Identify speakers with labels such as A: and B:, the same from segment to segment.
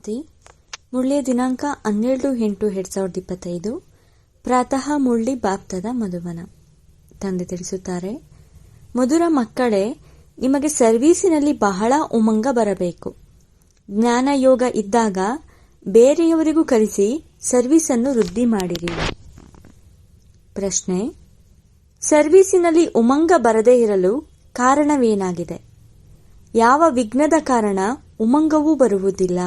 A: ಶಾಂತಿ. ಮುಳ್ಳಿಯ ದಿನಾಂಕ 12/8/2025. ಪ್ರಾತಃ ಮುಳ್ಳಿ ಬಾಪ್ತದ ಮಧುವನ. ತಂದೆ ತಿಳಿಸುತ್ತಾರೆ, ಮಧುರ ಮಕ್ಕಳೇ, ನಿಮಗೆ ಸರ್ವೀಸಿನಲ್ಲಿ ಬಹಳ ಉಮಂಗ ಬರಬೇಕು. ಜ್ಞಾನ ಯೋಗ ಇದ್ದಾಗ ಬೇರೆಯವರಿಗೂ ಕಲಿಸಿ ಸರ್ವೀಸನ್ನು ವೃದ್ಧಿ ಮಾಡಿರಿ. ಪ್ರಶ್ನೆ: ಸರ್ವೀಸಿನಲ್ಲಿ ಉಮಂಗ ಬರದೇ ಇರಲು ಕಾರಣವೇನಾಗಿದೆ? ಯಾವ ವಿಘ್ನದ ಕಾರಣ ಉಮಂಗವೂ ಬರುವುದಿಲ್ಲ?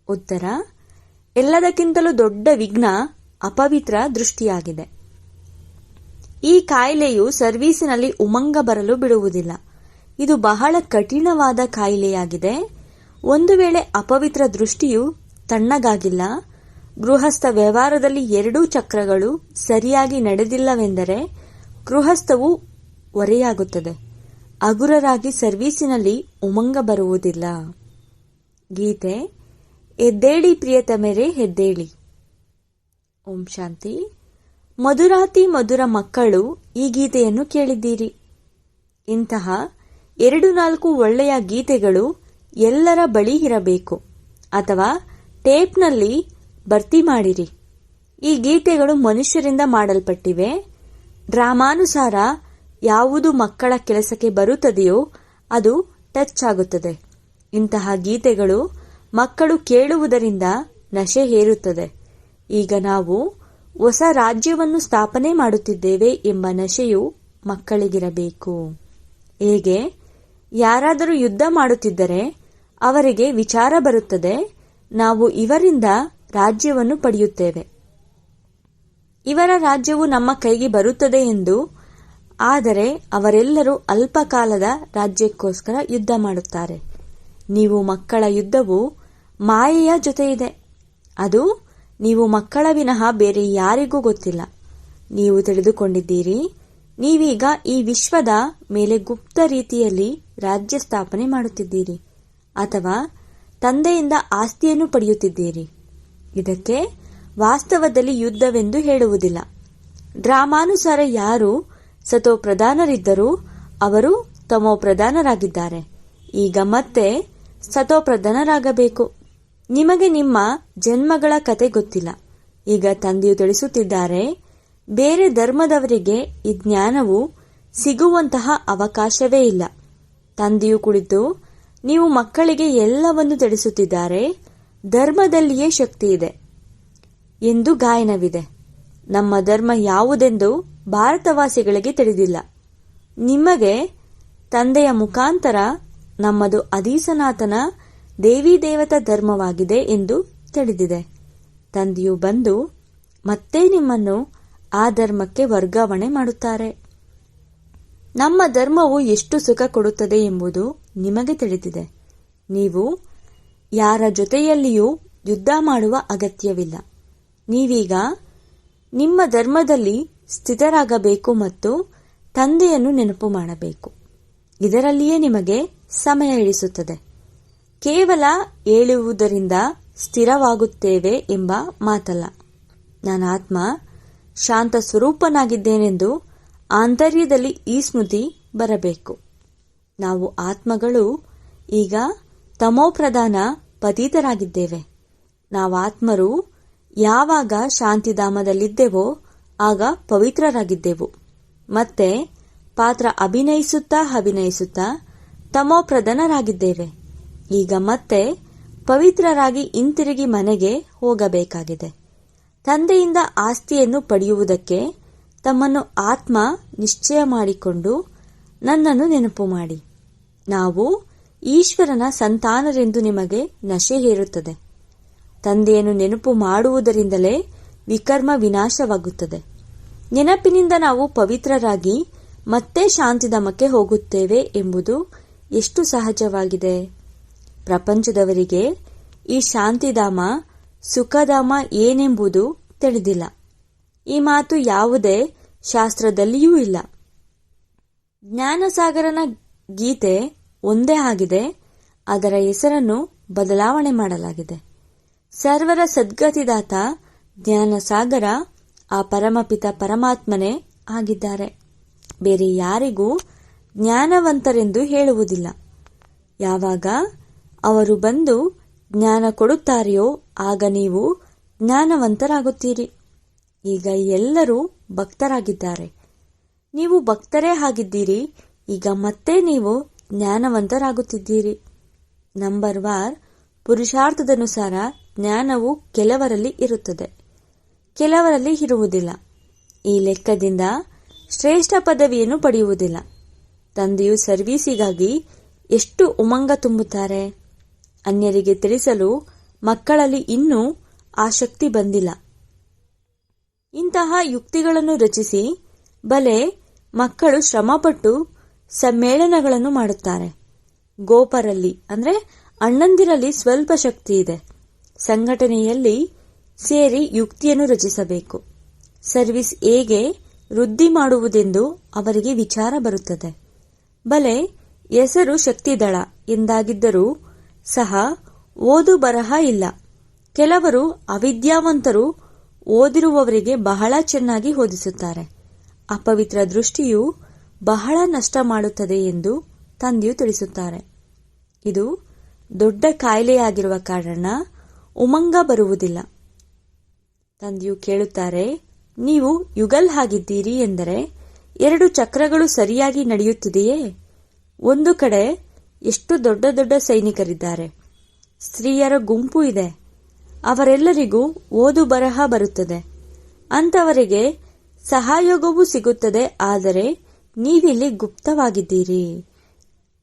A: ಉತ್ತರ: ಎಲ್ಲದಕ್ಕಿಂತಲೂ ದೊಡ್ಡ ವಿಘ್ನ ಅಪವಿತ್ರ ದೃಷ್ಟಿಯಾಗಿದೆ. ಈ ಕಾಯಿಲೆಯು ಸರ್ವೀಸಿನಲ್ಲಿ ಉಮಂಗ ಬರಲು ಬಿಡುವುದಿಲ್ಲ. ಇದು ಬಹಳ ಕಠಿಣವಾದ ಕಾಯಿಲೆಯಾಗಿದೆ. ಒಂದು ವೇಳೆ ಅಪವಿತ್ರ ದೃಷ್ಟಿಯು ತಣ್ಣಗಾಗಿಲ್ಲ, ಗೃಹಸ್ಥ ವ್ಯವಹಾರದಲ್ಲಿ ಎರಡೂ ಚಕ್ರಗಳು ಸರಿಯಾಗಿ ನಡೆದಿಲ್ಲವೆಂದರೆ ಗೃಹಸ್ಥವು ಹೊರೆಯಾಗುತ್ತದೆ. ಹಗುರರಾಗಿ ಸರ್ವೀಸಿನಲ್ಲಿ ಉಮಂಗ ಬರುವುದಿಲ್ಲ. ಗೀತೆ: ಎದ್ದೇಳಿ ಪ್ರಿಯತಮೆರೆ ಎದ್ದೇಳಿ. ಓಂ ಶಾಂತಿ. ಮಧುರಾತಿ ಮಧುರ ಮಕ್ಕಳು, ಈ ಗೀತೆಯನ್ನು ಕೇಳಿದ್ದೀರಿ. ಇಂತಹ 2-4 ಒಳ್ಳೆಯ ಗೀತೆಗಳು ಎಲ್ಲರ ಬಳಿ ಇರಬೇಕು, ಅಥವಾ ಟೇಪ್ನಲ್ಲಿ ಭರ್ತಿ ಮಾಡಿರಿ. ಈ ಗೀತೆಗಳು ಮನುಷ್ಯರಿಂದ ಮಾಡಲ್ಪಟ್ಟಿವೆ. ಡ್ರಾಮಾನುಸಾರ ಯಾವುದು ಮಕ್ಕಳ ಕೆಲಸಕ್ಕೆ ಬರುತ್ತದೆಯೋ ಅದು ಟಚ್ ಆಗುತ್ತದೆ. ಇಂತಹ ಗೀತೆಗಳು ಮಕ್ಕಳು ಕೇಳುವುದರಿಂದ ನಶೆ ಏರುತ್ತದೆ. ಈಗ ನಾವು ಹೊಸ ರಾಜ್ಯವನ್ನು ಸ್ಥಾಪನೆ ಮಾಡುತ್ತಿದ್ದೇವೆ ಎಂಬ ನಶೆಯು ಮಕ್ಕಳಿಗಿರಬೇಕು. ಹೇಗೆ? ಯಾರಾದರೂ ಯುದ್ಧ ಮಾಡುತ್ತಿದ್ದರೆ ಅವರಿಗೆ ವಿಚಾರ ಬರುತ್ತದೆ, ನಾವು ಇವರಿಂದ ರಾಜ್ಯವನ್ನು ಪಡೆಯುತ್ತೇವೆ, ಇವರ ರಾಜ್ಯವು ನಮ್ಮ ಕೈಗೆ ಬರುತ್ತದೆ ಎಂದು. ಆದರೆ ಅವರೆಲ್ಲರೂ ಅಲ್ಪ ಕಾಲದ ರಾಜ್ಯಕ್ಕೋಸ್ಕರ ಯುದ್ಧ ಮಾಡುತ್ತಾರೆ. ನೀವು ಮಕ್ಕಳ ಯುದ್ಧವು ಮಾಯೆಯ ಜೊತೆ ಇದೆ. ಅದು ನೀವು ಮಕ್ಕಳ ವಿನಃ ಬೇರೆ ಯಾರಿಗೂ ಗೊತ್ತಿಲ್ಲ. ನೀವು ತಿಳಿದುಕೊಂಡಿದ್ದೀರಿ, ನೀವೀಗ ಈ ವಿಶ್ವದ ಮೇಲೆ ಗುಪ್ತ ರೀತಿಯಲ್ಲಿ ರಾಜ್ಯ ಸ್ಥಾಪನೆ ಮಾಡುತ್ತಿದ್ದೀರಿ, ಅಥವಾ ತಂದೆಯಿಂದ ಆಸ್ತಿಯನ್ನು ಪಡೆಯುತ್ತಿದ್ದೀರಿ. ಇದಕ್ಕೆ ವಾಸ್ತವದಲ್ಲಿ ಯುದ್ಧವೆಂದು ಹೇಳುವುದಿಲ್ಲ. ಡ್ರಾಮಾನುಸಾರ ಯಾರು ಸತೋ ಪ್ರಧಾನರಿದ್ದರೂ ಅವರು ತಮೋ ಪ್ರಧಾನರಾಗಿದ್ದಾರೆ. ಈಗ ಮತ್ತೆ ಸತೋ ಪ್ರಧಾನರಾಗಬೇಕು. ನಿಮಗೆ ನಿಮ್ಮ ಜನ್ಮಗಳ ಕತೆ ಗೊತ್ತಿಲ್ಲ. ಈಗ ತಂದೆಯು ತಿಳಿಸುತ್ತಿದ್ದಾರೆ, ಬೇರೆ ಧರ್ಮದವರಿಗೆ ಈ ಜ್ಞಾನವು ಸಿಗುವಂತಹ ಅವಕಾಶವೇ ಇಲ್ಲ. ತಂದೆಯು ಕುಳಿತು ನೀವು ಮಕ್ಕಳಿಗೆ ಎಲ್ಲವನ್ನು ತಿಳಿಸುತ್ತಿದ್ದಾರೆ. ಧರ್ಮದಲ್ಲಿಯೇ ಶಕ್ತಿ ಇದೆ ಎಂದು ಗಾಯನವಿದೆ. ನಮ್ಮ ಧರ್ಮ ಯಾವುದೆಂದು ಭಾರತವಾಸಿಗಳಿಗೆ ತಿಳಿದಿಲ್ಲ. ನಿಮಗೆ ತಂದೆಯ ಮುಖಾಂತರ ನಮ್ಮದು ಅಧಿಸನಾತನ ದೇವಿ ದೇವತಾ ಧರ್ಮವಾಗಿದೆ ಎಂದು ತಿಳಿದಿದೆ. ತಂದೆಯು ಬಂದು ಮತ್ತೆ ನಿಮ್ಮನ್ನು ಆ ಧರ್ಮಕ್ಕೆ ವರ್ಗಾವಣೆ ಮಾಡುತ್ತಾರೆ. ನಮ್ಮ ಧರ್ಮವು ಎಷ್ಟು ಸುಖ ಕೊಡುತ್ತದೆ ಎಂಬುದು ನಿಮಗೆ ತಿಳಿದಿದೆ. ನೀವು ಯಾರ ಜೊತೆಯಲ್ಲಿಯೂ ಯುದ್ಧ ಮಾಡುವ ಅಗತ್ಯವಿಲ್ಲ. ನೀವೀಗ ನಿಮ್ಮ ಧರ್ಮದಲ್ಲಿ ಸ್ಥಿತರಾಗಬೇಕು ಮತ್ತು ತಂದೆಯನ್ನು ನೆನಪು ಮಾಡಬೇಕು. ಇದರಲ್ಲಿಯೇ ನಿಮಗೆ ಸಮಯ ಹಿಡಿಸುತ್ತದೆ. ಕೇವಲ ಹೇಳುವುದರಿಂದ ಸ್ಥಿರವಾಗುತ್ತೇವೆ ಎಂಬ ಮಾತಲ್ಲ. ನಾನು ಆತ್ಮ ಶಾಂತ ಸ್ವರೂಪನಾಗಿದ್ದೇನೆಂದು ಆಂತರ್ಯದಲ್ಲಿ ಈ ಸ್ಮೃತಿ ಬರಬೇಕು. ನಾವು ಆತ್ಮಗಳು ಈಗ ತಮೋಪ್ರಧಾನ ಪತಿತರಾಗಿದ್ದೇವೆ. ನಾವಾತ್ಮರು ಯಾವಾಗ ಶಾಂತಿಧಾಮದಲ್ಲಿದ್ದೆವೋ ಆಗ ಪವಿತ್ರರಾಗಿದ್ದೆವು. ಮತ್ತೆ ಪಾತ್ರ ಅಭಿನಯಿಸುತ್ತಾ ತಮೋಪ್ರಧಾನರಾಗಿದ್ದೇವೆ. ಈಗ ಮತ್ತೆ ಪವಿತ್ರರಾಗಿ ಹಿಂತಿರುಗಿ ಮನೆಗೆ ಹೋಗಬೇಕಾಗಿದೆ. ತಂದೆಯಿಂದ ಆಸ್ತಿಯನ್ನು ಪಡೆಯುವುದಕ್ಕೆ ತಮ್ಮನ್ನು ಆತ್ಮ ನಿಶ್ಚಯ ಮಾಡಿಕೊಂಡು ನನ್ನನ್ನು ನೆನಪು ಮಾಡಿ. ನಾವು ಈಶ್ವರನ ಸಂತಾನರೆಂದು ನಿಮಗೆ ನಶೆ ಹೇರುತ್ತದೆ. ತಂದೆಯನ್ನು ನೆನಪು ಮಾಡುವುದರಿಂದಲೇ ವಿಕರ್ಮ ವಿನಾಶವಾಗುತ್ತದೆ. ನೆನಪಿನಿಂದ ನಾವು ಪವಿತ್ರರಾಗಿ ಮತ್ತೆ ಶಾಂತಿಧಾಮಕ್ಕೆ ಹೋಗುತ್ತೇವೆ ಎಂಬುದು ಎಷ್ಟು ಸಹಜವಾಗಿದೆ. ಪ್ರಪಂಚದವರಿಗೆ ಈ ಶಾಂತಿಧಾಮ ಸುಖಧಾಮ ಏನೆಂಬುದು ತಿಳಿದಿಲ್ಲ. ಈ ಮಾತು ಯಾವುದೇ ಶಾಸ್ತ್ರದಲ್ಲಿಯೂ ಇಲ್ಲ. ಜ್ಞಾನಸಾಗರನ ಗೀತೆ ಒಂದೇ ಆಗಿದೆ, ಅದರ ಹೆಸರನ್ನು ಬದಲಾವಣೆ ಮಾಡಲಾಗಿದೆ. ಸರ್ವರ ಸದ್ಗತಿದಾತ ಜ್ಞಾನಸಾಗರ ಆ ಪರಮಪಿತ ಪರಮಾತ್ಮನೇ ಆಗಿದ್ದಾರೆ. ಬೇರೆ ಯಾರಿಗೂ ಜ್ಞಾನವಂತರೆಂದು ಹೇಳುವುದಿಲ್ಲ. ಯಾವಾಗ ಅವರು ಬಂದು ಜ್ಞಾನ ಕೊಡುತ್ತಾರೆಯೋ ಆಗ ನೀವು ಜ್ಞಾನವಂತರಾಗುತ್ತೀರಿ. ಈಗ ಎಲ್ಲರೂ ಭಕ್ತರಾಗಿದ್ದಾರೆ. ನೀವು ಭಕ್ತರೇ ಆಗಿದ್ದೀರಿ. ಈಗ ಮತ್ತೆ ನೀವು ಜ್ಞಾನವಂತರಾಗುತ್ತಿದ್ದೀರಿ. ನಂಬರ್ 1, ಪುರುಷಾರ್ಥದನುಸಾರ ಜ್ಞಾನವು ಕೆಲವರಲ್ಲಿ ಇರುತ್ತದೆ, ಕೆಲವರಲ್ಲಿ ಇರುವುದಿಲ್ಲ. ಈ ಲೆಕ್ಕದಿಂದ ಶ್ರೇಷ್ಠ ಪದವಿಯನ್ನು ಪಡೆಯುವುದಿಲ್ಲ. ತಂದೆಯು ಸರ್ವೀಸಿಗಾಗಿ ಎಷ್ಟು ಉಮಂಗ ತುಂಬುತ್ತಾರೆ. ಅನ್ಯರಿಗೆ ತಿಳಿಸಲು ಮಕ್ಕಳಲ್ಲಿ ಇನ್ನೂ ಆ ಶಕ್ತಿ ಬಂದಿಲ್ಲ. ಇಂತಹ ಯುಕ್ತಿಗಳನ್ನು ರಚಿಸಿ ಬಲೆ ಮಕ್ಕಳು ಶ್ರಮಪಟ್ಟು ಸಮ್ಮೇಳನಗಳನ್ನು ಮಾಡುತ್ತಾರೆ. ಗೋಪರಲ್ಲಿ ಅಣ್ಣಂದಿರಲ್ಲಿ ಸ್ವಲ್ಪ ಶಕ್ತಿ ಇದೆ. ಸಂಘಟನೆಯಲ್ಲಿ ಸೇರಿ ಯುಕ್ತಿಯನ್ನು ರಚಿಸಬೇಕು. ಸರ್ವಿಸ್ ಹೇಗೆ ವೃದ್ಧಿ ಮಾಡುವುದೆಂದು ಅವರಿಗೆ ವಿಚಾರ ಬರುತ್ತದೆ. ಬಲೆ ಹೆಸರು ಶಕ್ತಿದಳ ಎಂದಾಗಿದ್ದರೂ ಸಹ ಓದು ಬರಹ ಇಲ್ಲ. ಕೆಲವರು ಅವಿದ್ಯಾವಂತರು ಓದಿರುವವರಿಗೆ ಬಹಳ ಚೆನ್ನಾಗಿ ಓದಿಸುತ್ತಾರೆ. ಅಪವಿತ್ರ ದೃಷ್ಟಿಯು ಬಹಳ ನಷ್ಟ ಮಾಡುತ್ತದೆ ಎಂದು ತಂದೆಯು ತಿಳಿಸುತ್ತಾರೆ. ಇದು ದೊಡ್ಡ ಕಾಯಿಲೆಯಾಗಿರುವ ಕಾರಣ ಉಮಂಗ ಬರುವುದಿಲ್ಲ. ತಂದೆಯು ಕೇಳುತ್ತಾರೆ, ನೀವು ಯುಗಲ್ ಆಗಿದ್ದೀರಿ ಎಂದರೆ 2 ಚಕ್ರಗಳು ಸರಿಯಾಗಿ ನಡೆಯುತ್ತಿದೆಯೇ? ಒಂದು ಕಡೆ ಎಷ್ಟು ದೊಡ್ಡ ದೊಡ್ಡ ಸೈನಿಕರಿದ್ದಾರೆ. ಸ್ತ್ರೀಯರ ಗುಂಪು ಇದೆ. ಅವರೆಲ್ಲರಿಗೂ ಓದು ಬರಹ ಬರುತ್ತದೆ. ಅಂತವರಿಗೆ ಸಹಯೋಗವೂ ಸಿಗುತ್ತದೆ. ಆದರೆ ನೀವಿಲ್ಲಿ ಗುಪ್ತವಾಗಿದ್ದೀರಿ.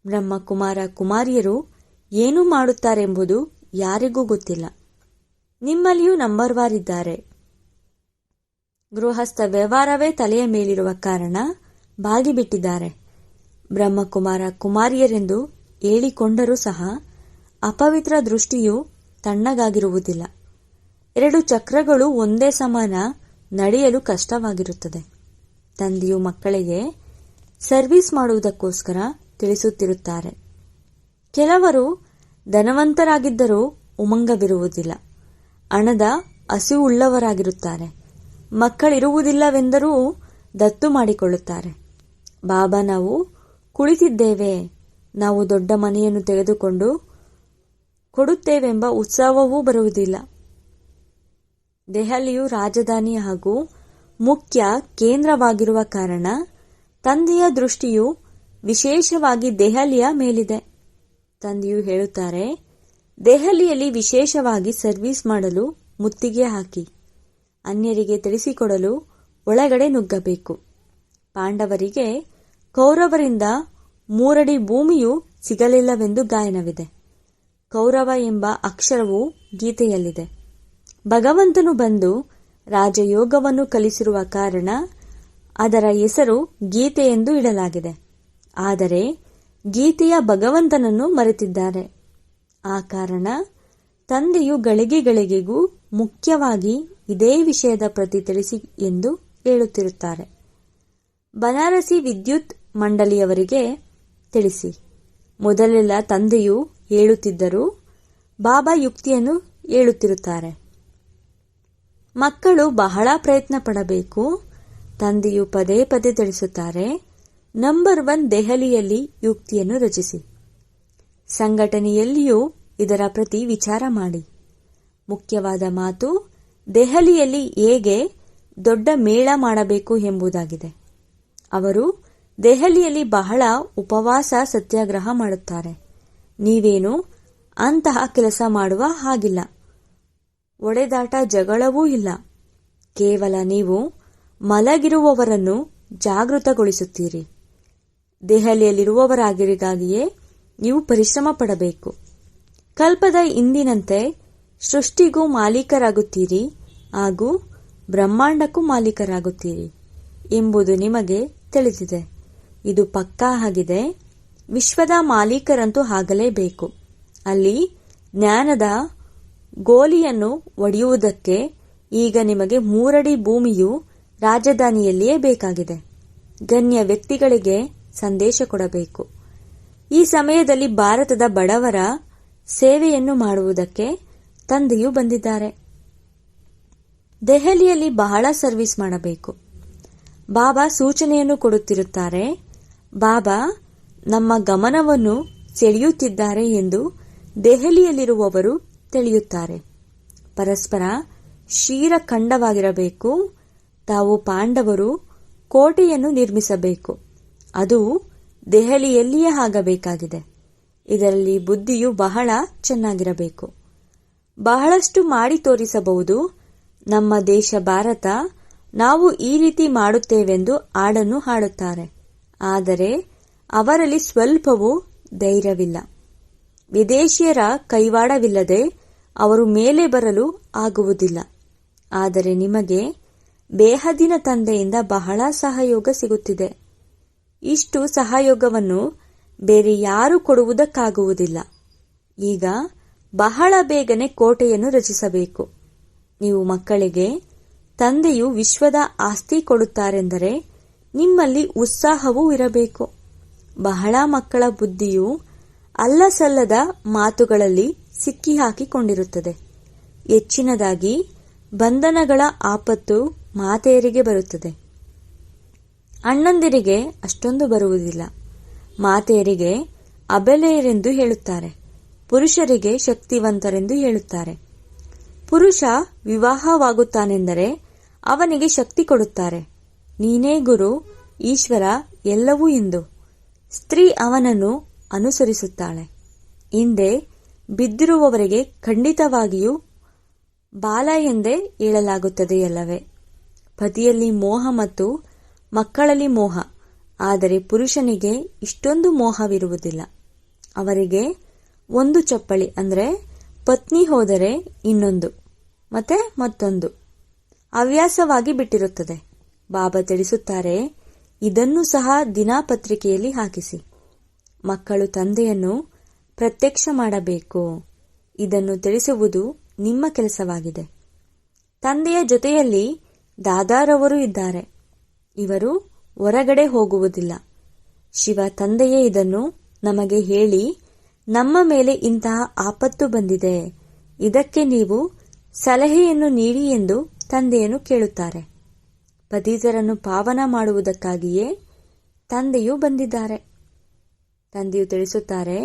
A: ಬ್ರಹ್ಮಕುಮಾರ ಕುಮಾರಿಯರು ಏನು ಮಾಡುತ್ತಾರೆಂಬುದು ಯಾರಿಗೂ ಗೊತ್ತಿಲ್ಲ. ನಿಮ್ಮಲ್ಲಿಯೂ ನಂಬರ್ 1 ಇದ್ದಾರೆ. ಗೃಹಸ್ಥ ವ್ಯವಹಾರವೇ ತಲೆಯ ಮೇಲಿರುವ ಕಾರಣ ಬಾಗಿಬಿಟ್ಟಿದ್ದಾರೆ. ಬ್ರಹ್ಮಕುಮಾರ ಕುಮಾರಿಯರೆಂದು ಹೇಳಿಕೊಂಡರೂ ಸಹ ಅಪವಿತ್ರ ದೃಷ್ಟಿಯು ತಣ್ಣಗಾಗಿರುವುದಿಲ್ಲ. 2 ಚಕ್ರಗಳು ಒಂದೇ ಸಮಾನ ನಡೆಯಲು ಕಷ್ಟವಾಗಿರುತ್ತದೆ. ತಂದೆಯು ಮಕ್ಕಳಿಗೆ ಸರ್ವಿಸ್ ಮಾಡುವುದಕ್ಕೋಸ್ಕರ ತಿಳಿಸುತ್ತಿರುತ್ತಾರೆ. ಕೆಲವರು ಧನವಂತರಾಗಿದ್ದರೂ ಉಮಂಗವಿರುವುದಿಲ್ಲ. ಹಣದ ಹಸಿವುಳ್ಳವರಾಗಿರುತ್ತಾರೆ. ಮಕ್ಕಳಿರುವುದಿಲ್ಲವೆಂದರೂ ದತ್ತು ಮಾಡಿಕೊಳ್ಳುತ್ತಾರೆ. ಬಾಬಾ, ನಾವು ಕುಳಿತಿದ್ದೇವೆ, ನಾವು ದೊಡ್ಡ ಮನೆಯನ್ನು ತೆಗೆದುಕೊಂಡು ಕೊಡುತ್ತೇವೆಂಬ ಉತ್ಸವವೂ ಬರುವುದಿಲ್ಲ. ದೆಹಲಿಯು ರಾಜಧಾನಿ ಹಾಗೂ ಮುಖ್ಯ ಕೇಂದ್ರವಾಗಿರುವ ಕಾರಣ ತಂದೆಯ ದೃಷ್ಟಿಯು ವಿಶೇಷವಾಗಿ ದೆಹಲಿಯ ಮೇಲಿದೆ. ತಂದೆಯು ಹೇಳುತ್ತಾರೆ, ದೆಹಲಿಯಲ್ಲಿ ವಿಶೇಷವಾಗಿ ಸರ್ವಿಸ್ ಮಾಡಲು ಮುತ್ತಿಗೆ ಹಾಕಿ ಅನ್ಯರಿಗೆ ತಿಳಿಸಿಕೊಡಲು ಒಳಗಡೆ ನುಗ್ಗಬೇಕು. ಪಾಂಡವರಿಗೆ ಕೌರವರಿಂದ 3 ಅಡಿ ಭೂಮಿಯೂ ಸಿಗಲಿಲ್ಲವೆಂದು ಗಾಯನವಿದೆ. ಕೌರವ ಎಂಬ ಅಕ್ಷರವು ಗೀತೆಯಲ್ಲಿದೆ. ಭಗವಂತನು ಬಂದು ರಾಜಯೋಗವನ್ನು ಕಲಿಸಿರುವ ಕಾರಣ ಅದರ ಹೆಸರು ಗೀತೆ ಎಂದು ಇಡಲಾಗಿದೆ. ಆದರೆ ಗೀತೆಯ ಭಗವಂತನನ್ನು ಮರೆತಿದ್ದಾರೆ. ಆ ಕಾರಣ ತಂದೆಯು ಗಳಿಗೆಗಳಿಗೆಗೂ ಮುಖ್ಯವಾಗಿ ಇದೇ ವಿಷಯದ ಪ್ರತಿ ತಿಳಿಸಿ ಎಂದು ಹೇಳುತ್ತಿರುತ್ತಾರೆ. ಬನಾರಸಿ ವಿದ್ಯುತ್ ಮಂಡಳಿಯವರಿಗೆ ತಿಳಿಸಿ. ಮೊದಲೆಲ್ಲ ತಂದೆಯು ಹೇಳುತ್ತಿದ್ದರು, ಬಾಬಾ ಯುಕ್ತಿಯನ್ನು ಹೇಳುತ್ತಿರುತ್ತಾರೆ. ಮಕ್ಕಳು ಬಹಳ ಪ್ರಯತ್ನ ಪಡಬೇಕು. ತಂದೆಯು ಪದೇ ಪದೇ ತಿಳಿಸುತ್ತಾರೆ, ನಂಬರ್ 1 ದೆಹಲಿಯಲ್ಲಿ ಯುಕ್ತಿಯನ್ನು ರಚಿಸಿ. ಸಂಘಟನೆಯಲ್ಲಿಯೂ ಇದರ ಪ್ರತಿ ವಿಚಾರ ಮಾಡಿ. ಮುಖ್ಯವಾದ ಮಾತು ದೆಹಲಿಯಲ್ಲಿ ಹೇಗೆ ದೊಡ್ಡ ಮೇಳ ಮಾಡಬೇಕು ಎಂಬುದಾಗಿದೆ. ಅವರು ದೆಹಲಿಯಲ್ಲಿ ಬಹಳ ಉಪವಾಸ ಸತ್ಯಾಗ್ರಹ ಮಾಡುತ್ತಾರೆ. ನೀವೇನು ಅಂತಹ ಕೆಲಸ ಮಾಡುವ ಹಾಗಿಲ್ಲ. ಒಡೆದಾಟ ಜಗಳವೂ ಇಲ್ಲ. ಕೇವಲ ನೀವು ಮಲಗಿರುವವರನ್ನು ಜಾಗೃತಗೊಳಿಸುತ್ತೀರಿ. ದೆಹಲಿಯಲ್ಲಿರುವವರಾಗಿರಿಗಾಗಿಯೇ ನೀವು ಪರಿಶ್ರಮ ಪಡಬೇಕು. ಕಲ್ಪದ ಹಿಂದಿನಂತೆ ಸೃಷ್ಟಿಗೂ ಮಾಲೀಕರಾಗುತ್ತೀರಿ ಹಾಗೂ ಬ್ರಹ್ಮಾಂಡಕ್ಕೂ ಮಾಲೀಕರಾಗುತ್ತೀರಿ ಎಂಬುದು ನಿಮಗೆ ತಿಳಿದಿದೆ. ಇದು ಪಕ್ಕಾ ಆಗಿದೆ. ವಿಶ್ವದ ಮಾಲೀಕರಂತೂ ಆಗಲೇಬೇಕು. ಅಲ್ಲಿ ಜ್ಞಾನದ ಗೋಲಿಯನ್ನು ಒಡೆಯುವುದಕ್ಕೆ ಈಗ ನಿಮಗೆ 3 ಅಡಿ ಭೂಮಿಯು ರಾಜಧಾನಿಯಲ್ಲಿಯೇ ಬೇಕಾಗಿದೆ. ಗಣ್ಯ ವ್ಯಕ್ತಿಗಳಿಗೆ ಸಂದೇಶ ಕೊಡಬೇಕು. ಈ ಸಮಯದಲ್ಲಿ ಭಾರತದ ಬಡವರ ಸೇವೆಯನ್ನು ಮಾಡುವುದಕ್ಕೆ ತಂದೆಯು ಬಂದಿದ್ದಾರೆ. ದೆಹಲಿಯಲ್ಲಿ ಬಹಳ ಸರ್ವಿಸ್ ಮಾಡಬೇಕು. ಬಾಬಾ ಸೂಚನೆಯನ್ನು ಕೊಡುತ್ತಿರುತ್ತಾರೆ. ಬಾಬಾ ನಮ್ಮ ಗಮನವನ್ನು ಸೆಳೆಯುತ್ತಿದ್ದಾರೆ ಎಂದು ದೆಹಲಿಯಲ್ಲಿರುವವರು ತಿಳಿಯುತ್ತಾರೆ. ಪರಸ್ಪರ ಕ್ಷೀರಖಂಡವಾಗಿರಬೇಕು. ತಾವು ಪಾಂಡವರು ಕೋಟೆಯನ್ನು ನಿರ್ಮಿಸಬೇಕು. ಅದು ದೆಹಲಿಯಲ್ಲಿಯೇ ಆಗಬೇಕಾಗಿದೆ. ಇದರಲ್ಲಿ ಬುದ್ಧಿಯು ಬಹಳ ಚೆನ್ನಾಗಿರಬೇಕು. ಬಹಳಷ್ಟು ಮಾಡಿ ತೋರಿಸಬಹುದು. ನಮ್ಮ ದೇಶ ಭಾರತ, ನಾವು ಈ ರೀತಿ ಮಾಡುತ್ತೇವೆಂದು ಹಾಡನ್ನು ಹಾಡುತ್ತಾರೆ. ಆದರೆ ಅವರಲ್ಲಿ ಸ್ವಲ್ಪವೂ ಧೈರ್ಯವಿಲ್ಲ. ವಿದೇಶಿಯರ ಕೈವಾಡವಿಲ್ಲದೆ ಅವರು ಮೇಲೆ ಬರಲು ಆಗುವುದಿಲ್ಲ. ಆದರೆ ನಿಮಗೆ ಬೇಹದ್ದಿನ ತಂದೆಯಿಂದ ಬಹಳ ಸಹಯೋಗ ಸಿಗುತ್ತಿದೆ. ಇಷ್ಟು ಸಹಯೋಗವನ್ನು ಬೇರೆ ಯಾರೂ ಕೊಡುವುದಕ್ಕಾಗುವುದಿಲ್ಲ. ಈಗ ಬಹಳ ಬೇಗನೆ ಕೋಟೆಯನ್ನು ರಚಿಸಬೇಕು. ನೀವು ಮಕ್ಕಳಿಗೆ ತಂದೆಯು ವಿಶ್ವದ ಆಸ್ತಿ ಕೊಡುತ್ತಾರೆಂದರೆ ನಿಮ್ಮಲ್ಲಿ ಉತ್ಸಾಹವೂ ಇರಬೇಕು. ಬಹಳ ಮಕ್ಕಳ ಬುದ್ಧಿಯು ಅಲ್ಲಸಲ್ಲದ ಮಾತುಗಳಲ್ಲಿ ಸಿಕ್ಕಿಹಾಕಿಕೊಂಡಿರುತ್ತದೆ. ಹೆಚ್ಚಿನದಾಗಿ ಬಂಧನಗಳ ಆಪತ್ತು ಮಾತೆಯರಿಗೆ ಬರುತ್ತದೆ. ಅಣ್ಣಂದಿರಿಗೆ ಅಷ್ಟೊಂದು ಬರುವುದಿಲ್ಲ. ಮಾತೆಯರಿಗೆ ಅಬಲೆಯರೆಂದು ಹೇಳುತ್ತಾರೆ. ಪುರುಷರಿಗೆ ಶಕ್ತಿವಂತರೆಂದು ಹೇಳುತ್ತಾರೆ. ಪುರುಷ ವಿವಾಹವಾಗುತ್ತಾನೆಂದರೆ ಅವನಿಗೆ ಶಕ್ತಿ ಕೊಡುತ್ತಾರೆ. ನೀನೇ ಗುರು, ಈಶ್ವರ, ಎಲ್ಲವೂ ಎಂದು. ಸ್ತ್ರೀ ಅವನನ್ನು ಅನುಸರಿಸುತ್ತಾಳೆ. ಹಿಂದೆ ಬಿದ್ದಿರುವವರಿಗೆ ಖಂಡಿತವಾಗಿಯೂ ಬಾಲ ಎಂದೇ ಹೇಳಲಾಗುತ್ತದೆಯಲ್ಲವೇ? ಪತಿಯಲ್ಲಿ ಮೋಹ ಮತ್ತು ಮಕ್ಕಳಲ್ಲಿ ಮೋಹ. ಆದರೆ ಪುರುಷನಿಗೆ ಇಷ್ಟೊಂದು ಮೋಹವಿರುವುದಿಲ್ಲ. ಅವರಿಗೆ ಒಂದು ಚಪ್ಪಲಿ ಅಂದರೆ ಪತ್ನಿ ಹೋದರೆ ಇನ್ನೊಂದು ಮತ್ತೆ ಮತ್ತೊಂದು ಹವ್ಯಾಸವಾಗಿ ಬಿಟ್ಟಿರುತ್ತದೆ. ಬಾಬಾ ತಿಳಿಸುತ್ತಾರೆ, ಇದನ್ನು ಸಹ ದಿನಪತ್ರಿಕೆಯಲ್ಲಿ ಹಾಕಿಸಿ. ಮಕ್ಕಳು ತಂದೆಯನ್ನು ಪ್ರತ್ಯಕ್ಷ ಮಾಡಬೇಕು. ಇದನ್ನು ತಿಳಿಸುವುದು ನಿಮ್ಮ ಕೆಲಸವಾಗಿದೆ. ತಂದೆಯ ಜೊತೆಯಲ್ಲಿ ದಾದಾರವರು ಇದ್ದಾರೆ. ಇವರು ಹೊರಗಡೆ ಹೋಗುವುದಿಲ್ಲ. ಶಿವ ತಂದೆಯೇ ಇದನ್ನು ನಮಗೆ ಹೇಳಿ, ನಮ್ಮ ಮೇಲೆ ಇಂತಹ ಆಪತ್ತು ಬಂದಿದೆ, ಇದಕ್ಕೆ ನೀವು ಸಲಹೆಯನ್ನು ನೀಡಿ ಎಂದು ತಂದೆಯನ್ನು ಕೇಳುತ್ತಾರೆ. ಪತಿತರನ್ನು ಪಾವನ ಮಾಡುವುದಕ್ಕಾಗಿಯೇ ತಂದೆಯು ಬಂದಿದ್ದಾರೆ. ತಂದೆಯು ತಿಳಿಸುತ್ತಾರೆ,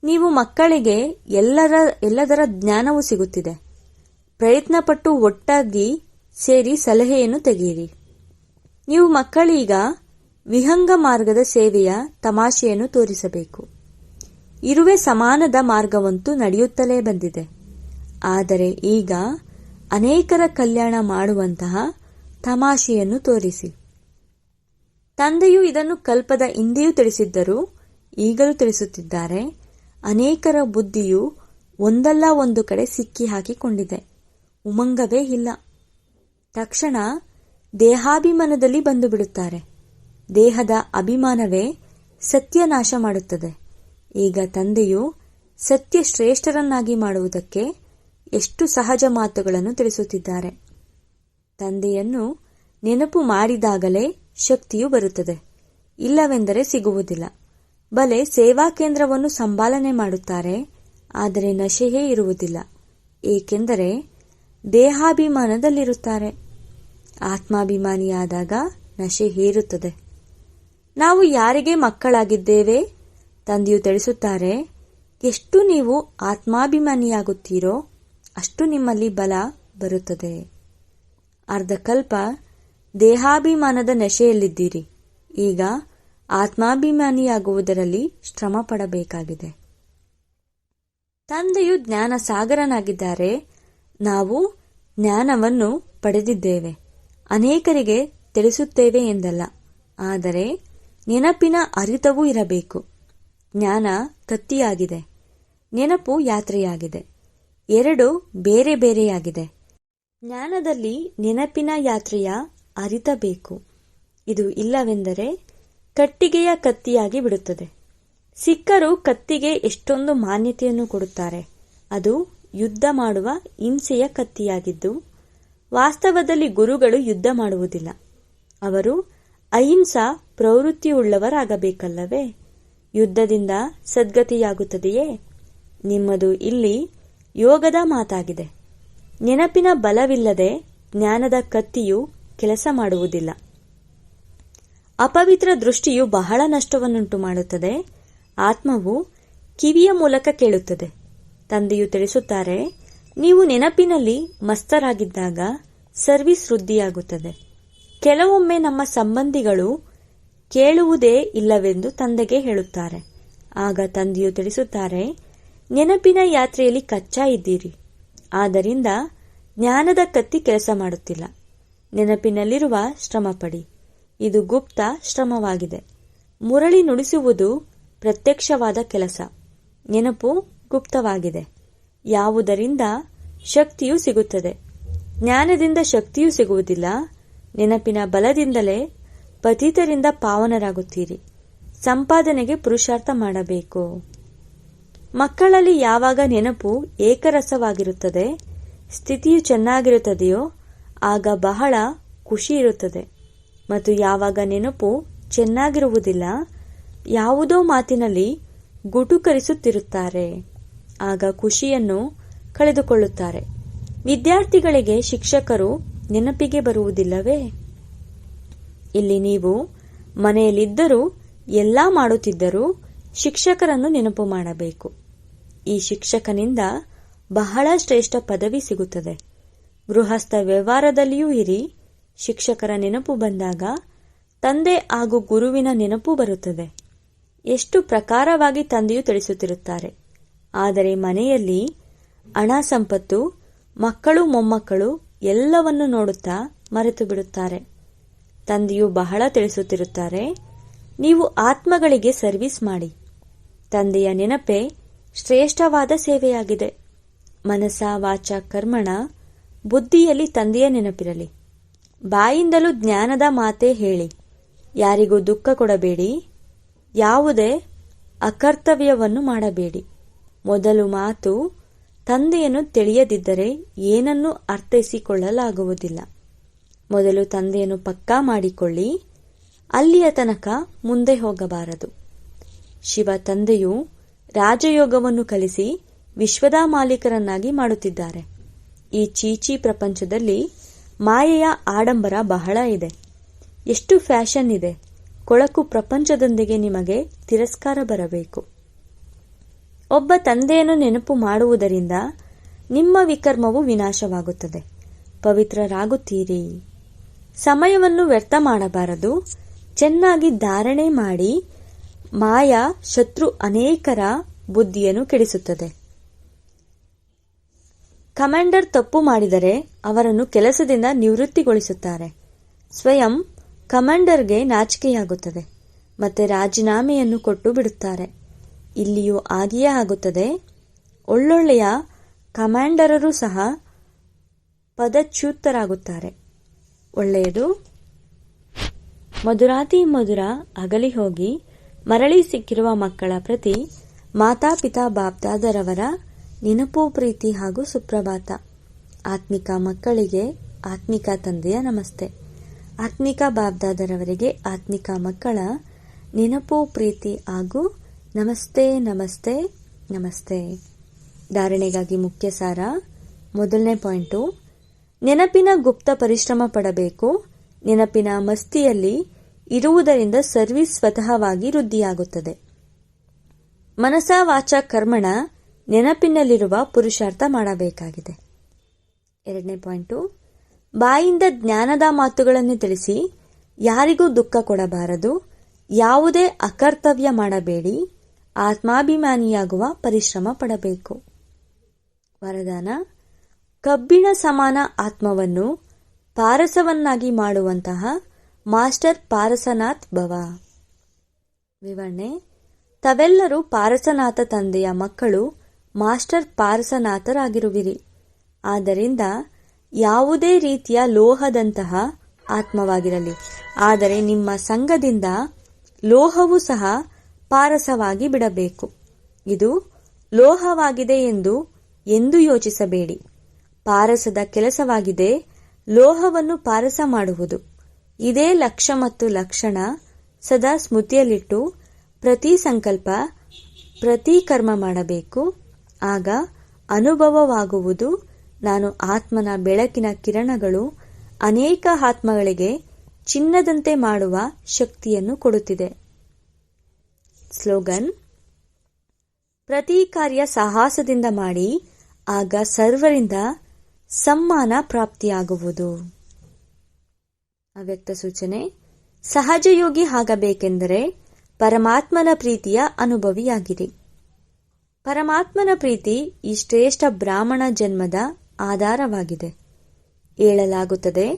A: ನೀವು ಮಕ್ಕಳಿಗೆ ಎಲ್ಲದರ ಜ್ಞಾನವೂ ಸಿಗುತ್ತಿದೆ. ಪ್ರಯತ್ನಪಟ್ಟು ಒಟ್ಟಾಗಿ ಸೇರಿ ಸಲಹೆಯನ್ನು ತೆಗೆಯಿರಿ. ನೀವು ಮಕ್ಕಳೀಗ ವಿಹಂಗ ಮಾರ್ಗದ ಸೇವೆಯ ತಮಾಷೆಯನ್ನು ತೋರಿಸಬೇಕು. ಇರುವೆ ಸಮಾನದ ಮಾರ್ಗವಂತೂ ನಡೆಯುತ್ತಲೇ ಬಂದಿದೆ. ಆದರೆ ಈಗ ಅನೇಕರ ಕಲ್ಯಾಣ ಮಾಡುವಂತಹ ತಮಾಷೆಯನ್ನು ತೋರಿಸಿ. ತಂದೆಯು ಇದನ್ನು ಕಲ್ಪದ ಹಿಂದೆಯೂ ತಿಳಿಸಿದ್ದರು, ಈಗಲೂ ತಿಳಿಸುತ್ತಿದ್ದಾರೆ. ಅನೇಕರ ಬುದ್ಧಿಯು ಒಂದಲ್ಲ ಒಂದು ಕಡೆ ಸಿಕ್ಕಿ ಹಾಕಿಕೊಂಡಿದೆ. ಉಮಂಗವೇ ಇಲ್ಲ. ತಕ್ಷಣ ದೇಹಾಭಿಮಾನದಲ್ಲಿ ಬಂದು ಬಿಡುತ್ತಾರೆ. ದೇಹದ ಅಭಿಮಾನವೇ ಸತ್ಯನಾಶ ಮಾಡುತ್ತದೆ. ಈಗ ತಂದೆಯು ಸತ್ಯ ಶ್ರೇಷ್ಠರನ್ನಾಗಿ ಮಾಡುವುದಕ್ಕೆ ಎಷ್ಟು ಸಹಜ ಮಾತುಗಳನ್ನು ತಿಳಿಸುತ್ತಿದ್ದಾರೆ. ತಂದೆಯನ್ನು ನೆನಪು ಮಾಡಿದಾಗಲೇ ಶಕ್ತಿಯು ಬರುತ್ತದೆ, ಇಲ್ಲವೆಂದರೆ ಸಿಗುವುದಿಲ್ಲ. ಬಲೆ ಸೇವಾ ಕೇಂದ್ರವನ್ನು ಸಂಪಾಲನೆ ಮಾಡುತ್ತಾರೆ, ಆದರೆ ನಶೆಯೇ ಇರುವುದಿಲ್ಲ. ಏಕೆಂದರೆ ದೇಹಾಭಿಮಾನದಲ್ಲಿರುತ್ತಾರೆ. ಆತ್ಮಾಭಿಮಾನಿಯಾದಾಗ ನಶೆ ಹೇರುತ್ತದೆ. ನಾವು ಯಾರಿಗೆ ಮಕ್ಕಳಾಗಿದ್ದೇವೆ? ತಂದೆಯು ತಿಳಿಸುತ್ತಾರೆ, ಎಷ್ಟು ನೀವು ಆತ್ಮಾಭಿಮಾನಿಯಾಗುತ್ತೀರೋ ಅಷ್ಟು ನಿಮ್ಮಲ್ಲಿ ಬಲ ಬರುತ್ತದೆ. ಅರ್ಧಕಲ್ಪ ದೇಹಾಭಿಮಾನದ ನಶೆಯಲ್ಲಿದ್ದೀರಿ. ಈಗ ಆತ್ಮಾಭಿಮಾನಿಯಾಗುವುದರಲ್ಲಿ ಶ್ರಮ ಪಡಬೇಕಾಗಿದೆ. ತಂದೆಯು ಜ್ಞಾನ ಸಾಗರನಾಗಿದ್ದಾರೆ. ನಾವು ಜ್ಞಾನವನ್ನು ಪಡೆದಿದ್ದೇವೆ. ಅನೇಕರಿಗೆ ತಿಳಿಸುತ್ತೇವೆ ಎಂದಲ್ಲ, ಆದರೆ ನೆನಪಿನ ಅರಿತವೂ ಇರಬೇಕು. ಜ್ಞಾನ ಕತ್ತಿಯಾಗಿದೆ, ನೆನಪು ಯಾತ್ರೆಯಾಗಿದೆ. ಎರಡು ಬೇರೆ ಬೇರೆಯಾಗಿದೆ. ಜ್ಞಾನದಲ್ಲಿ ನೆನಪಿನ ಯಾತ್ರೆಯ ಅರಿತಬೇಕು. ಇದು ಇಲ್ಲವೆಂದರೆ ಕಟ್ಟಿಗೆಯ ಕತ್ತಿಯಾಗಿ ಬಿಡುತ್ತದೆ. ಸಿಖ್ಖರು ಕತ್ತಿಗೆ ಎಷ್ಟೊಂದು ಮಾನ್ಯತೆಯನ್ನು ಕೊಡುತ್ತಾರೆ. ಅದು ಯುದ್ಧ ಮಾಡುವ ಹಿಂಸೆಯ ಕತ್ತಿಯಾಗಿದ್ದು, ವಾಸ್ತವದಲ್ಲಿ ಗುರುಗಳು ಯುದ್ಧ ಮಾಡುವುದಿಲ್ಲ. ಅವರು ಅಹಿಂಸಾ ಪ್ರವೃತ್ತಿಯುಳ್ಳವರಾಗಬೇಕಲ್ಲವೇ? ಯುದ್ಧದಿಂದ ಸದ್ಗತಿಯಾಗುತ್ತದೆಯೇ? ನಿಮ್ಮದು ಇಲ್ಲಿ ಯೋಗದ ಮಾತಾಗಿದೆ. ನೆನಪಿನ ಬಲವಿಲ್ಲದೆ ಜ್ಞಾನದ ಕತ್ತಿಯು ಕೆಲಸ ಮಾಡುವುದಿಲ್ಲ. ಅಪವಿತ್ರ ದೃಷ್ಟಿಯು ಬಹಳ ನಷ್ಟವನ್ನುಂಟು ಮಾಡುತ್ತದೆ. ಆತ್ಮವು ಕಿವಿಯ ಮೂಲಕ ಕೇಳುತ್ತದೆ. ತಂದೆಯು ತಿಳಿಸುತ್ತಾರೆ, ನೀವು ನೆನಪಿನಲ್ಲಿ ಮಸ್ತರಾಗಿದ್ದಾಗ ಸರ್ವಿಸ್ ವೃದ್ಧಿಯಾಗುತ್ತದೆ. ಕೆಲವೊಮ್ಮೆ ನಮ್ಮ ಸಂಬಂಧಿಗಳು ಕೇಳುವುದೇ ಇಲ್ಲವೆಂದು ತಂದೆಗೆ ಹೇಳುತ್ತಾರೆ. ಆಗ ತಂದೆಯು ತಿಳಿಸುತ್ತಾರೆ, ನೆನಪಿನ ಯಾತ್ರೆಯಲ್ಲಿ ಕಚ್ಚಾ ಇದ್ದೀರಿ, ಆದ್ದರಿಂದ ಜ್ಞಾನದ ಕತ್ತಿ ಕೆಲಸ ಮಾಡುತ್ತಿಲ್ಲ. ನೆನಪಿನಲ್ಲಿರುವ ಶ್ರಮಪಡಿ, ಇದು ಗುಪ್ತ ಶ್ರಮವಾಗಿದೆ. ಮುರಳಿ ನುಡಿಸುವುದು ಪ್ರತ್ಯಕ್ಷವಾದ ಕೆಲಸ, ನೆನಪು ಗುಪ್ತವಾಗಿದೆ. ಯಾವುದರಿಂದ ಶಕ್ತಿಯು ಸಿಗುತ್ತದೆ? ಜ್ಞಾನದಿಂದ ಶಕ್ತಿಯೂ ಸಿಗುವುದಿಲ್ಲ. ನೆನಪಿನ ಬಲದಿಂದಲೇ ಪತಿತರಿಂದ ಪಾವನರಾಗುತ್ತೀರಿ. ಸಂಪಾದನೆಗೆ ಪುರುಷಾರ್ಥ ಮಾಡಬೇಕು. ಮಕ್ಕಳಲ್ಲಿ ಯಾವಾಗ ನೆನಪು ಏಕರಸವಾಗಿರುತ್ತದೆ, ಸ್ಥಿತಿಯು ಚೆನ್ನಾಗಿರುತ್ತದೆಯೋ ಆಗ ಬಹಳ ಖುಷಿ ಇರುತ್ತದೆ. ಮತ್ತು ಯಾವಾಗ ನೆನಪು ಚೆನ್ನಾಗಿರುವುದಿಲ್ಲ, ಯಾವುದೋ ಮಾತಿನಲ್ಲಿ ಗುಟುಕರಿಸುತ್ತಿರುತ್ತಾರೆ, ಆಗ ಖುಷಿಯನ್ನು ಕಳೆದುಕೊಳ್ಳುತ್ತಾರೆ. ವಿದ್ಯಾರ್ಥಿಗಳಿಗೆ ಶಿಕ್ಷಕರು ನೆನಪಿಗೆ ಬರುವುದಿಲ್ಲವೇ? ಇಲ್ಲಿ ನೀವು ಮನೆಯಲ್ಲಿದ್ದರೂ ಎಲ್ಲ ಮಾಡುತ್ತಿದ್ದರೂ ಶಿಕ್ಷಕರನ್ನು ನೆನಪು ಮಾಡಬೇಕು. ಈ ಶಿಕ್ಷಕನಿಂದ ಬಹಳ ಶ್ರೇಷ್ಠ ಪದವಿ ಸಿಗುತ್ತದೆ. ಗೃಹಸ್ಥ ವ್ಯವಹಾರದಲ್ಲಿಯೂ ಇರಿ, ಶಿಕ್ಷಕರ ನೆನಪು ಬಂದಾಗ ತಂದೆ ಹಾಗೂ ಗುರುವಿನ ನೆನಪು ಬರುತ್ತದೆ. ಎಷ್ಟು ಪ್ರಕಾರವಾಗಿ ತಂದೆಯು ತಿಳಿಸುತ್ತಿರುತ್ತಾರೆ. ಆದರೆ ಮನೆಯಲ್ಲಿ ಹಣ, ಸಂಪತ್ತು, ಮಕ್ಕಳು, ಮೊಮ್ಮಕ್ಕಳು ಎಲ್ಲವನ್ನು ನೋಡುತ್ತಾ ಮರೆತು ಬಿಡುತ್ತಾರೆ. ತಂದೆಯು ಬಹಳ ತಿಳಿಸುತ್ತಿರುತ್ತಾರೆ, ನೀವು ಆತ್ಮಗಳಿಗೆ ಸರ್ವಿಸ್ ಮಾಡಿ. ತಂದೆಯ ನೆನಪೇ ಶ್ರೇಷ್ಠವಾದ ಸೇವೆಯಾಗಿದೆ. ಮನಸ, ವಾಚ, ಕರ್ಮಣ, ಬುದ್ಧಿಯಲ್ಲಿ ತಂದೆಯ ನೆನಪಿರಲಿ. ಬಾಯಿಂದಲೂ ಜ್ಞಾನದ ಮಾತೇ ಹೇಳಿ. ಯಾರಿಗೂ ದುಃಖ ಕೊಡಬೇಡಿ. ಯಾವುದೇ ಅಕರ್ತವ್ಯವನ್ನು ಮಾಡಬೇಡಿ. ಮೊದಲು ಮಾತು ತಂದೆಯನ್ನು ತಿಳಿಯದಿದ್ದರೆ ಏನನ್ನೂ ಅರ್ಥೈಸಿಕೊಳ್ಳಲಾಗುವುದಿಲ್ಲ. ಮೊದಲು ತಂದೆಯನ್ನು ಪಕ್ಕಾ ಮಾಡಿಕೊಳ್ಳಿ, ಅಲ್ಲಿಯ ತನಕ ಮುಂದೆ ಹೋಗಬಾರದು. ಶಿವ ತಂದೆಯು ರಾಜಯೋಗವನ್ನು ಕಲಿಸಿ ವಿಶ್ವದ ಮಾಲೀಕರನ್ನಾಗಿ ಮಾಡುತ್ತಿದ್ದಾರೆ. ಈ ಚೀಚಿ ಪ್ರಪಂಚದಲ್ಲಿ ಮಾಯೆಯ ಆಡಂಬರ ಬಹಳ ಇದೆ. ಎಷ್ಟು ಫ್ಯಾಷನ್ ಇದೆ. ಕೊಳಕು ಪ್ರಪಂಚದೊಂದಿಗೆ ನಿಮಗೆ ತಿರಸ್ಕಾರ ಬರಬೇಕು. ಒಬ್ಬ ತಂದೆಯನ್ನು ನೆನಪು ಮಾಡುವುದರಿಂದ ನಿಮ್ಮ ವಿಕರ್ಮವು ವಿನಾಶವಾಗುತ್ತದೆ. ಪವಿತ್ರರಾಗುತ್ತೀರಿ. ಸಮಯವನ್ನು ವ್ಯರ್ಥ ಮಾಡಬಾರದು. ಚೆನ್ನಾಗಿ ಧಾರಣೆ ಮಾಡಿ. ಮಾಯಾ ಶತ್ರು ಅನೇಕರ ಬುದ್ಧಿಯನ್ನು ಕೆಡಿಸುತ್ತದೆ. ಕಮಾಂಡರ್ ತಪ್ಪು ಮಾಡಿದರೆ ಅವರನ್ನು ಕೆಲಸದಿಂದ ನಿವೃತ್ತಿಗೊಳಿಸುತ್ತಾರೆ. ಸ್ವಯಂ ಕಮಾಂಡರ್ಗೆ ನಾಚಿಕೆಯಾಗುತ್ತದೆ. ಮತ್ತೆ ರಾಜೀನಾಮೆಯನ್ನು ಕೊಟ್ಟು ಬಿಡುತ್ತಾರೆ. ಇಲ್ಲಿಯೂ ಹಾಗೆಯೇ ಆಗುತ್ತದೆ. ಒಳ್ಳೊಳ್ಳೆಯ ಕಮಾಂಡರರು ಸಹ ಪದಚ್ಯುತರಾಗುತ್ತಾರೆ. ಒಳ್ಳೆಯದು. ಮಧುರಾತಿ ಮಧುರ ಅಗಲಿ ಹೋಗಿ ಮರಳಿ ಸಿಕ್ಕಿರುವ ಮಕ್ಕಳ ಪ್ರತಿ ಮಾತಾಪಿತಾ ಬಾಪ್ದಾದರವರ ನೆನಪು, ಪ್ರೀತಿ ಹಾಗೂ ಸುಪ್ರಭಾತ. ಆತ್ಮಿಕ ಮಕ್ಕಳಿಗೆ ಆತ್ಮಿಕ ತಂದೆಯ ನಮಸ್ತೆ. ಆತ್ಮಿಕ ಬಾಪ್ದಾದರವರಿಗೆ ಆತ್ಮಿಕ ಮಕ್ಕಳ ನೆನಪು, ಪ್ರೀತಿ ಹಾಗೂ ನಮಸ್ತೆ ನಮಸ್ತೆ ನಮಸ್ತೆ. ಧಾರಣೆಗಾಗಿ ಮುಖ್ಯ ಸಾರ. ಮೊದಲನೇ ಪಾಯಿಂಟು, ನೆನಪಿನ ಗುಪ್ತ ಪರಿಶ್ರಮ ಪಡಬೇಕು. ನೆನಪಿನ ಮಸ್ತಿಯಲ್ಲಿ ಇರುವುದರಿಂದ ಸರ್ವಿಸ್ ಸ್ವತಃವಾಗಿ ವೃದ್ಧಿಯಾಗುತ್ತದೆ. ಮನಸ, ವಾಚ, ಕರ್ಮಣ ನೆನಪಿನಲ್ಲಿರುವ ಪುರುಷಾರ್ಥ ಮಾಡಬೇಕಾಗಿದೆ. ಎರಡನೇ ಪಾಯಿಂಟು, ಬಾಯಿಂದ ಜ್ಞಾನದ ಮಾತುಗಳನ್ನು ತಿಳಿಸಿ ಯಾರಿಗೂ ದುಃಖ ಕೊಡಬಾರದು. ಯಾವುದೇ ಅಕರ್ತವ್ಯ ಮಾಡಬೇಡಿ. ಆತ್ಮಾಭಿಮಾನಿಯಾಗುವ ಪರಿಶ್ರಮ ಪಡಬೇಕು. ವರದಾನ: ಕಬ್ಬಿಣ ಸಮಾನ ಆತ್ಮವನ್ನು ಪಾರಸವನ್ನಾಗಿ ಮಾಡುವಂತಹ ಮಾಸ್ಟರ್ ಪಾರಸನಾಥ್ ಭವ. ವಿವರಣೆ: ತಾವೆಲ್ಲರೂ ಪಾರಸನಾಥ ತಂದೆಯ ಮಕ್ಕಳು, ಮಾಸ್ಟರ್ ಪಾರಸನಾಥರಾಗಿರುವಿರಿ. ಆದ್ದರಿಂದ ಯಾವುದೇ ರೀತಿಯ ಲೋಹದಂತಹ ಆತ್ಮವಾಗಿರಲಿ, ಆದರೆ ನಿಮ್ಮ ಸಂಘದಿಂದ ಲೋಹವು ಸಹ ಪಾರಸವಾಗಿ ಬಿಡಬೇಕು. ಇದು ಲೋಹವಾಗಿದೆ ಎಂದು ಯೋಚಿಸಬೇಡಿ. ಪಾರಸದ ಕೆಲಸವಾಗಿದೆ ಲೋಹವನ್ನು ಪಾರಸ ಮಾಡುವುದು. ಇದೇ ಲಕ್ಷ್ಯ ಮತ್ತು ಲಕ್ಷಣ ಸದಾ ಸ್ಮೃತಿಯಲ್ಲಿಟ್ಟು ಪ್ರತಿ ಸಂಕಲ್ಪ, ಪ್ರತಿ ಕರ್ಮ ಮಾಡಬೇಕು. ಆಗ ಅನುಭವವಾಗುವುದು, ನಾನು ಆತ್ಮನ ಬೆಳಕಿನ ಕಿರಣಗಳು ಅನೇಕ ಆತ್ಮಗಳಿಗೆ ಚಿನ್ನದಂತೆ ಮಾಡುವ ಶಕ್ತಿಯನ್ನು ಕೊಡುತ್ತಿದೆ. ಸ್ಲೋಗನ್: ಪ್ರತಿ ಕಾರ್ಯ ಸಾಹಸದಿಂದ ಮಾಡಿ, ಆಗ ಸರ್ವರಿಂದ ಸಮ್ಮಾನ ಪ್ರಾಪ್ತಿಯಾಗುವುದು. ಅವ್ಯಕ್ತ ಸೂಚನೆ: ಸಹಜಯೋಗಿ ಆಗಬೇಕೆಂದರೆ ಪರಮಾತ್ಮನ ಪ್ರೀತಿಯ ಅನುಭವಿಯಾಗಿರಿ. ಪರಮಾತ್ಮನ ಪ್ರೀತಿ ಈ ಶ್ರೇಷ್ಠ ಬ್ರಾಹ್ಮಣ ಜನ್ಮದ ಆಧಾರವಾಗಿದೆ. ಹೇಳಲಾಗುತ್ತದೆ,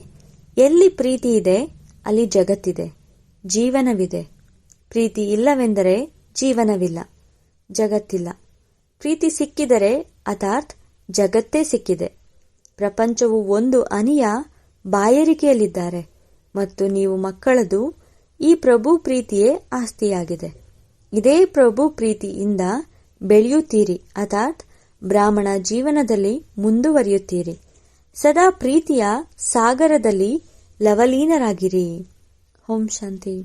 A: ಎಲ್ಲಿ ಪ್ರೀತಿ ಇದೆ ಅಲ್ಲಿ ಜಗತ್ತಿದೆ, ಜೀವನವಿದೆ. ಪ್ರೀತಿ ಇಲ್ಲವೆಂದರೆ ಜೀವನವಿಲ್ಲ, ಜಗತ್ತಿಲ್ಲ. ಪ್ರೀತಿ ಸಿಕ್ಕಿದರೆ ಅರ್ಥಾತ್ ಜಗತ್ತೇ ಸಿಕ್ಕಿದೆ. ಪ್ರಪಂಚವು ಒಂದು ಹನಿಯ ಬಾಯಾರಿಕೆಯಲ್ಲಿದ್ದಾರೆ ಮತ್ತು ನೀವು ಮಕ್ಕಳದು ಈ ಪ್ರಭು ಪ್ರೀತಿಯೇ ಆಸ್ತಿಯಾಗಿದೆ. ಇದೇ ಪ್ರಭು ಪ್ರೀತಿಯಿಂದ ಬೆಳೆಯುತ್ತೀರಿ, ಅರ್ಥಾತ್ ಬ್ರಾಹ್ಮಣ ಜೀವನದಲ್ಲಿ ಮುಂದುವರಿಯುತ್ತೀರಿ. ಸದಾ ಪ್ರೀತಿಯ ಸಾಗರದಲ್ಲಿ ಲವಲೀನರಾಗಿರಿ. ಓಂ ಶಾಂತಿ.